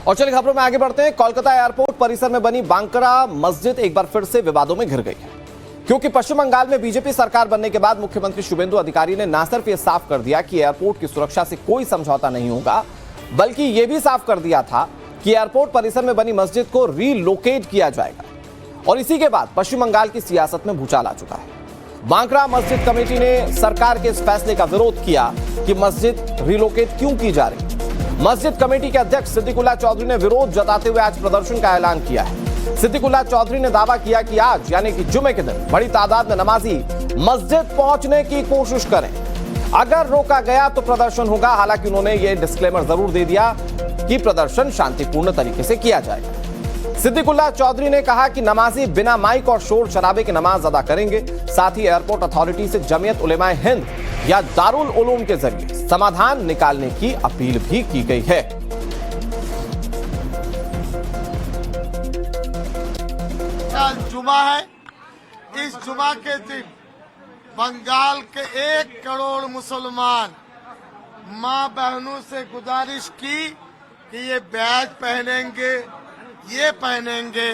और चलिए खबरों में आगे बढ़ते हैं। कोलकाता एयरपोर्ट परिसर में बनी बांकड़ा मस्जिद एक बार फिर से विवादों में घिर गई है, क्योंकि पश्चिम बंगाल में बीजेपी सरकार बनने के बाद मुख्यमंत्री शुभेंदु अधिकारी ने न सिर्फ यह साफ कर दिया कि एयरपोर्ट की सुरक्षा से कोई समझौता नहीं होगा, बल्कि यह भी साफ कर दिया था कि एयरपोर्ट परिसर में बनी मस्जिद को रीलोकेट किया जाएगा। और इसी के बाद पश्चिम बंगाल की सियासत में भूचाल आ चुका है। बांकड़ा मस्जिद कमेटी ने सरकार के इस फैसले का विरोध किया कि मस्जिद रिलोकेट क्यों की जा रही। मस्जिद कमेटी के अध्यक्ष सिद्दीकुल्लाह चौधरी ने विरोध जताते हुए आज प्रदर्शन का ऐलान किया है। सिद्दीकुल्लाह चौधरी ने दावा किया कि आज यानी कि जुमे के दिन बड़ी तादाद में नमाजी मस्जिद पहुंचने की कोशिश करें, अगर रोका गया तो प्रदर्शन होगा। हालांकि उन्होंने यह डिस्क्लेमर जरूर दे दिया कि प्रदर्शन शांतिपूर्ण तरीके से किया जाएगा। सिद्दीकुल्लाह चौधरी ने कहा कि नमाजी बिना माइक और शोर शराबे की नमाज अदा करेंगे। साथ ही एयरपोर्ट अथॉरिटी से जमीयत उलेमाए हिंद या दारुल उलूम के जरिए समाधान निकालने की अपील भी की गई है। कल जुमा है। इस जुमा के दिन बंगाल के 1 करोड़ मुसलमान मां बहनों से गुजारिश की कि ये बैज पहनेंगे, ये पहनेंगे,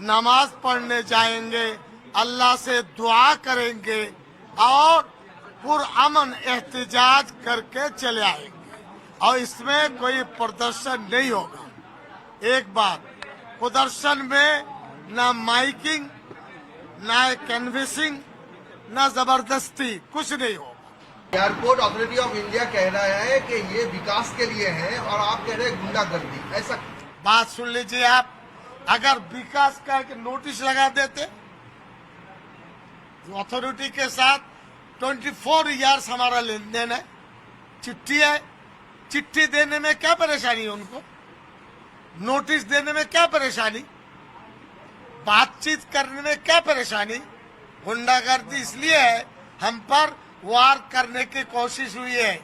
नमाज पढ़ने जाएंगे, अल्लाह से दुआ करेंगे और पुरअमन एहतिजाज करके चले आएंगे और इसमें कोई प्रदर्शन नहीं होगा। एक बात, प्रदर्शन में ना माइकिंग, ना कैनवसिंग, ना जबरदस्ती, कुछ नहीं होगा। एयरपोर्ट अथॉरिटी ऑफ इंडिया कह रहा है कि ये विकास के लिए है और आप कह रहे हैं गुंडागर्दी। ऐसा बात सुन लीजिए आप, अगर विकास का एक नोटिस लगा देते, अथॉरिटी के साथ 24 ईयर्स हमारा लेन देन है, चिट्ठी है, चिट्ठी देने में क्या परेशानी है उनको, नोटिस देने में क्या परेशानी, बातचीत करने में क्या परेशानी। गुंडागर्दी इसलिए है हम पर वार करने की कोशिश हुई है।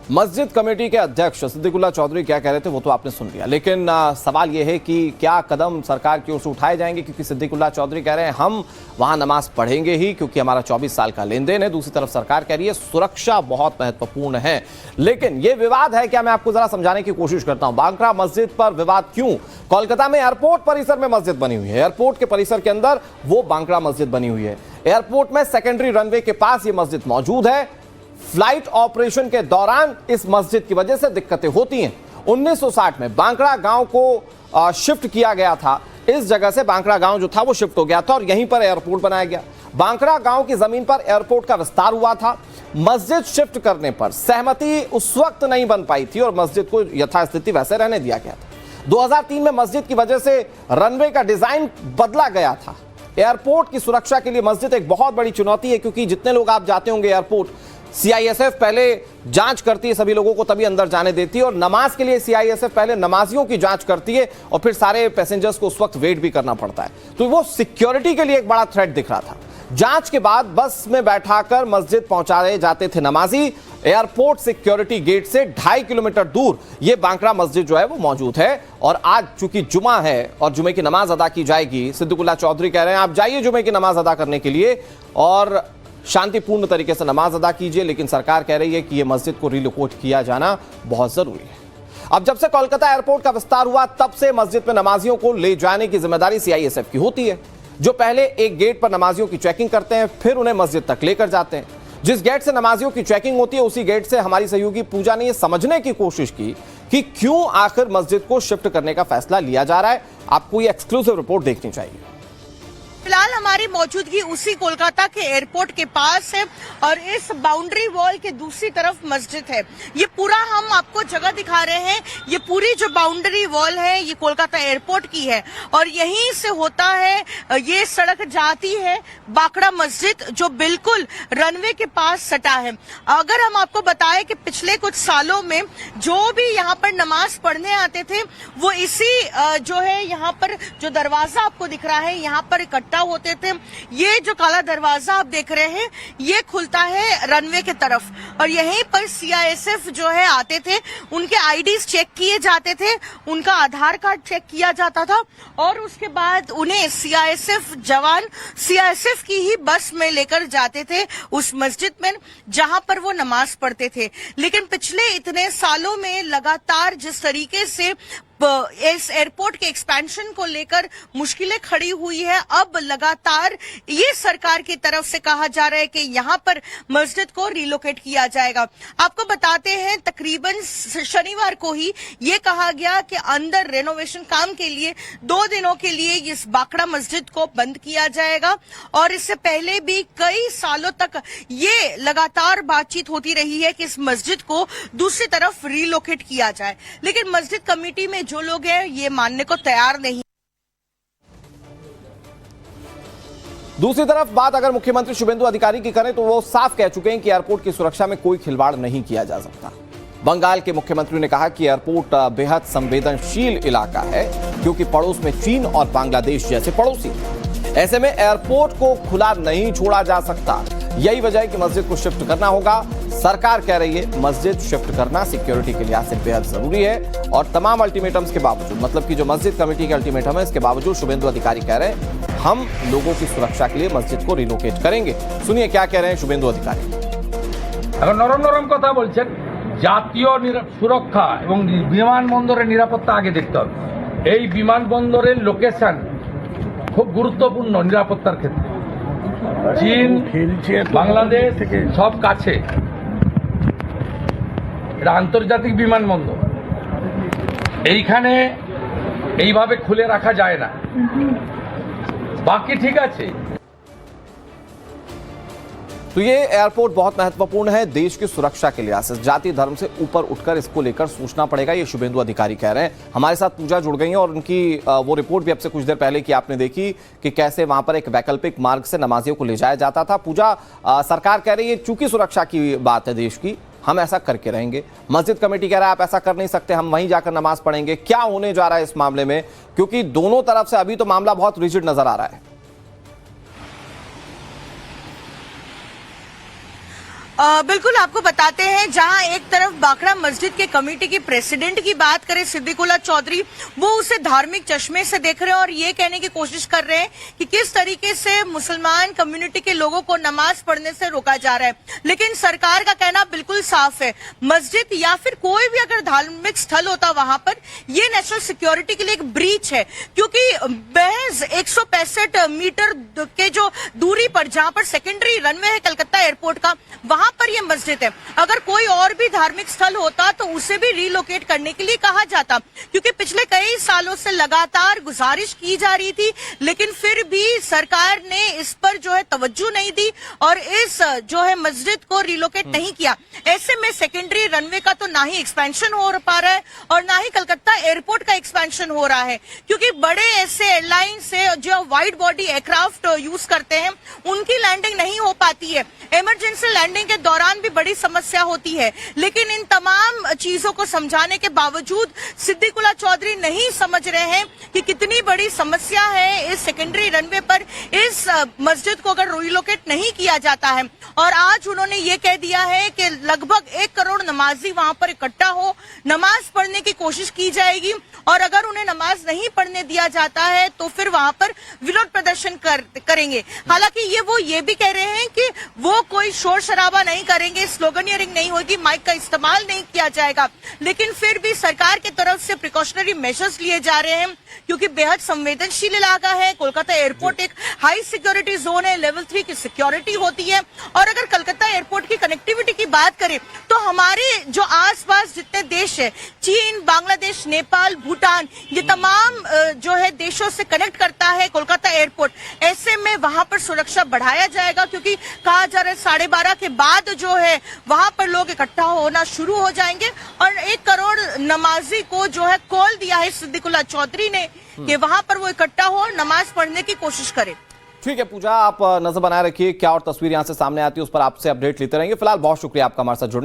मस्जिद कमेटी के अध्यक्ष सिद्दीकुल्लाह चौधरी क्या कह रहे थे वो तो आपने सुन लिया, लेकिन सवाल यह है कि क्या कदम सरकार की ओर से उठाए जाएंगे, क्योंकि सिद्दीकुल्लाह चौधरी कह रहे हैं हम वहां नमाज पढ़ेंगे ही क्योंकि हमारा 24 साल का लेन देन है। दूसरी तरफ सरकार कह रही है सुरक्षा बहुत महत्वपूर्ण है। लेकिन यह विवाद है क्या, मैं आपको जरा समझाने की कोशिश करता हूं। बांकड़ा मस्जिद पर विवाद क्यों? कोलकाता में एयरपोर्ट परिसर में मस्जिद बनी हुई है, एयरपोर्ट के परिसर के अंदर वो बांकड़ा मस्जिद बनी हुई है। एयरपोर्ट में सेकेंडरी रनवे के पास ये मस्जिद मौजूद है। फ्लाइट ऑपरेशन के दौरान इस मस्जिद की वजह से दिक्कतें होती हैं। 1960 में बांकड़ा गांव को शिफ्ट किया गया था। इस जगह से बांकड़ा गांव जो था वो शिफ्ट हो गया था और यहीं पर एयरपोर्ट बनाया गया। बांकड़ा गांव की जमीन पर एयरपोर्ट का विस्तार हुआ था। मस्जिद शिफ्ट करने पर सहमति उस वक्त नहीं बन पाई थी और मस्जिद को यथास्थिति वैसे रहने दिया गया था। 2003 में मस्जिद की वजह से रनवे का डिजाइन बदला गया था। एयरपोर्ट की सुरक्षा के लिए मस्जिद एक बहुत बड़ी चुनौती है, क्योंकि जितने लोग आप जाते होंगे एयरपोर्ट, सीआईएसएफ पहले जांच करती है सभी लोगों को, तभी अंदर जाने देती है। और नमाज के लिए सीआईएसएफ पहले नमाजियों की जांच करती है और फिर सारे पैसेंजर्स को उस वक्त वेट भी करना पड़ता है। तो वो सिक्योरिटी के लिए एक बड़ा थ्रेट दिख रहा था। जांच के बाद बस में बैठाकर मस्जिद पहुंचाए जाते थे नमाजी। एयरपोर्ट सिक्योरिटी गेट से 2.5 किलोमीटर दूर ये बांकड़ा मस्जिद जो है वो मौजूद है। और आज चूंकि जुमा है और जुमे की नमाज अदा की जाएगी, सिद्दीकुल्लाह चौधरी कह रहे हैं आप जाइए जुमे की नमाज अदा करने के लिए और शांतिपूर्ण तरीके से नमाज अदा कीजिए। लेकिन सरकार कह रही है कि यह मस्जिद को रिलोकेट किया जाना बहुत जरूरी है। अब जब से कोलकाता एयरपोर्ट का विस्तार हुआ तब से मस्जिद में नमाजियों को ले जाने की जिम्मेदारी सीआईएसएफ की होती है, जो पहले एक गेट पर नमाजियों की चेकिंग करते हैं, फिर उन्हें मस्जिद तक लेकर जाते हैं। जिस गेट से नमाजियों की चेकिंग होती है उसी गेट से हमारी सहयोगी पूजा ने यह समझने की कोशिश की कि क्यों आखिर मस्जिद को शिफ्ट करने का फैसला लिया जा रहा है। आपको यह एक्सक्लूसिव रिपोर्ट देखनी चाहिए। फिलहाल हमारी मौजूदगी उसी कोलकाता के एयरपोर्ट के पास है और इस बाउंड्री वॉल के दूसरी तरफ मस्जिद है। ये पूरा हम आपको जगह दिखा रहे हैं। ये पूरी जो बाउंड्री वॉल है ये कोलकाता एयरपोर्ट की है और यहीं से होता है, ये सड़क जाती है बांकड़ा मस्जिद जो बिल्कुल रनवे के पास सटा है। अगर हम आपको बताएं कि पिछले कुछ सालों में जो भी यहाँ पर नमाज पढ़ने आते थे वो इसी जो है यहाँ पर जो दरवाजा आपको दिख रहा है यहाँ पर इकट्ठा इकट्ठा होते थे। ये जो काला दरवाजा आप देख रहे हैं ये खुलता है रनवे की तरफ, और यहीं पर सीआईएसएफ जो है आते थे, उनके आईडीज चेक किए जाते थे, उनका आधार कार्ड चेक किया जाता था, और उसके बाद उन्हें सीआईएसएफ जवान सीआईएसएफ की ही बस में लेकर जाते थे उस मस्जिद में जहां पर वो नमाज पढ़ते थे। लेकिन पिछले इतने सालों में लगातार जिस तरीके से इस एयरपोर्ट के एक्सपेंशन को लेकर मुश्किलें खड़ी हुई है, अब लगातार ये सरकार की तरफ से कहा जा रहा है कि यहां पर मस्जिद को रिलोकेट किया जाएगा। आपको बताते हैं तकरीबन शनिवार को ही ये कहा गया कि अंदर रेनोवेशन काम के लिए 2 दिनों के लिए इस बाकड़ा मस्जिद को बंद किया जाएगा, और इससे पहले भी कई सालों तक ये लगातार बातचीत होती रही है कि इस मस्जिद को दूसरी तरफ रिलोकेट किया जाए, लेकिन मस्जिद कमेटी में जो लोग हैं ये मानने को तैयार नहीं। दूसरी तरफ बात अगर मुख्यमंत्री शुभेंदु अधिकारी की करें तो वो साफ कह चुके हैं कि एयरपोर्ट की सुरक्षा में कोई खिलवाड़ नहीं किया जा सकता। बंगाल के मुख्यमंत्री ने कहा कि एयरपोर्ट बेहद संवेदनशील इलाका है क्योंकि पड़ोस में चीन और बांग्लादेश जैसे पड़ोसी हैं। ऐसे में एयरपोर्ट को खुला नहीं छोड़ा जा सकता। यही वजह है कि मस्जिद को शिफ्ट करना होगा। सरकार कह रही है मस्जिद शिफ्ट करना सिक्योरिटी के लिहाज से बेहद जरूरी है, और तमाम अल्टीमेटम्स के बावजूद, मतलब कि जो मस्जिद कमेटी के अल्टीमेटम है इसके बावजूद शुभेंदु अधिकारी कह रहे हैं हम लोगों की सुरक्षा के लिए मस्जिद को रिलोकेट करेंगे। सुनिए क्या कह रहे हैं शुभेंदु अधिकारी। এখন নরম নরম কথা বলছেন, জাতীয় সুরক্ষা এবং বিমানবন্দরের নিরাপত্তা আগে দেখতে হবে। এই বিমানবন্দরের লোকেশন খুব গুরুত্বপূর্ণ নিরাপত্তার ক্ষেত্রে। চীন, বাংলাদেশ সব কাছে, এটা আন্তর্জাতিক বিমানবন্দর, এইখানে এইভাবে খুলে রাখা যায় না। বাকি ঠিক আছে। तो ये एयरपोर्ट बहुत महत्वपूर्ण है देश की सुरक्षा के लिहाज से, जाति धर्म से ऊपर उठकर इसको लेकर सोचना पड़ेगा, ये शुभेंदु अधिकारी कह रहे हैं। हमारे साथ पूजा जुड़ गई हैं और उनकी वो रिपोर्ट भी अब से कुछ देर पहले की आपने देखी कि कैसे वहां पर एक वैकल्पिक मार्ग से नमाजियों को ले जाया जाता था। पूजा, सरकार कह रही है चूंकि सुरक्षा की बात है देश की, हम ऐसा करके रहेंगे। मस्जिद कमेटी कह रहा है आप ऐसा कर नहीं सकते, हम वहीं जाकर नमाज पढ़ेंगे। क्या होने जा रहा है इस मामले में, क्योंकि दोनों तरफ से अभी तो मामला बहुत रिजिड नजर आ रहा है। बिल्कुल आपको बताते हैं, जहां एक तरफ बाकड़ा मस्जिद के कमेटी की प्रेसिडेंट की बात करें सिद्दीकुल्ला चौधरी, वो उसे धार्मिक चश्मे से देख रहे हैं और ये कहने की कोशिश कर रहे हैं कि किस तरीके से मुसलमान कम्युनिटी के लोगों को नमाज पढ़ने से रोका जा रहा है। लेकिन सरकार का कहना बिल्कुल साफ है, मस्जिद या फिर कोई भी अगर धार्मिक स्थल होता वहां पर, ये नेशनल सिक्योरिटी के लिए एक ब्रीच है, क्योंकि महज 165 मीटर के जो दूरी पर जहां पर सेकेंडरी रनवे है कलकत्ता एयरपोर्ट का, वहां पर यह मस्जिद है। अगर कोई और भी धार्मिक स्थल होता तो उसे भी रिलोकेट करने के लिए कहा जाता, क्योंकि पिछले कई सालों से लगातार गुजारिश की जा रही थी, लेकिन फिर भी सरकार ने इस पर जो है तवज्जो नहीं दी और इस जो है मस्जिद को रिलोकेट नहीं किया। ऐसे में सेकेंडरी रनवे का तो ना ही एक्सपेंशन हो पा रहा है और ना ही कलकत्ता एयरपोर्ट का एक्सपेंशन हो रहा है, क्योंकि बड़े ऐसे एयरलाइन से जो वाइड बॉडी एयरक्राफ्ट यूज करते हैं उनकी लैंडिंग नहीं हो पाती है। इमरजेंसी लैंडिंग के दौरान भी बड़ी समस्या होती है। लेकिन इन तमाम चीजों को समझाने के बावजूद सिद्दीकुल्ला चौधरी नहीं समझ रहे हैं कि कितनी बड़ी समस्या है इस सेकेंडरी रनवे पर इस मस्जिद को अगर रिलोकेट नहीं किया जाता है। और आज उन्होंने ये कह दिया है कि लगभग 1 करोड़ नमाजी वहां पर इकट्ठा हो, नमाज पढ़ने की कोशिश की जाएगी, और अगर उन्हें नमाज नहीं पढ़ने दिया जाता है तो फिर वहां पर विरोध प्रदर्शन करेंगे। हालांकि वो ये भी कह रहे हैं कि वो कोई शोर शराबा नहीं करेंगे, स्लोगनियरिंग नहीं होगी, माइक का इस्तेमाल नहीं किया जाएगा, लेकिन फिर भी सरकार की तरफ से प्रिकॉशनरी मेजर्स लिए जा रहे हैं, क्योंकि बेहद संवेदनशील इलाका है। कोलकाता एयरपोर्ट एक हाई सिक्योरिटी जोन है, लेवल 3 की सिक्योरिटी होती है। और अगर कलकत्ता एयरपोर्ट की कनेक्टिविटी की बात करें तो हमारे जो आसपास जितने देश है, चीन, बांग्लादेश, नेपाल, भूटान, ये तमाम जो है देशों से कनेक्ट करता है कोलकाता एयरपोर्ट। ऐसे में वहां पर सुरक्षा बढ़ाया जाएगा, क्योंकि कहा जा रहा है 12:30 के बाद जो है वहां पर लोग इकट्ठा होना शुरू हो जाएंगे। और 1 करोड़ नमाजी को जो है कॉल दिया है सिद्दीकुल्ला चौधरी ने कि वहां पर वो इकट्ठा हो, नमाज पढ़ने की कोशिश करे। ठीक है पूजा, आप नजर बनाए रखिए क्या और तस्वीर यहां से सामने आती है उस पर आपसे अपडेट लेते रहेंगे। फिलहाल बहुत शुक्रिया आपका हमारे साथ जुड़ने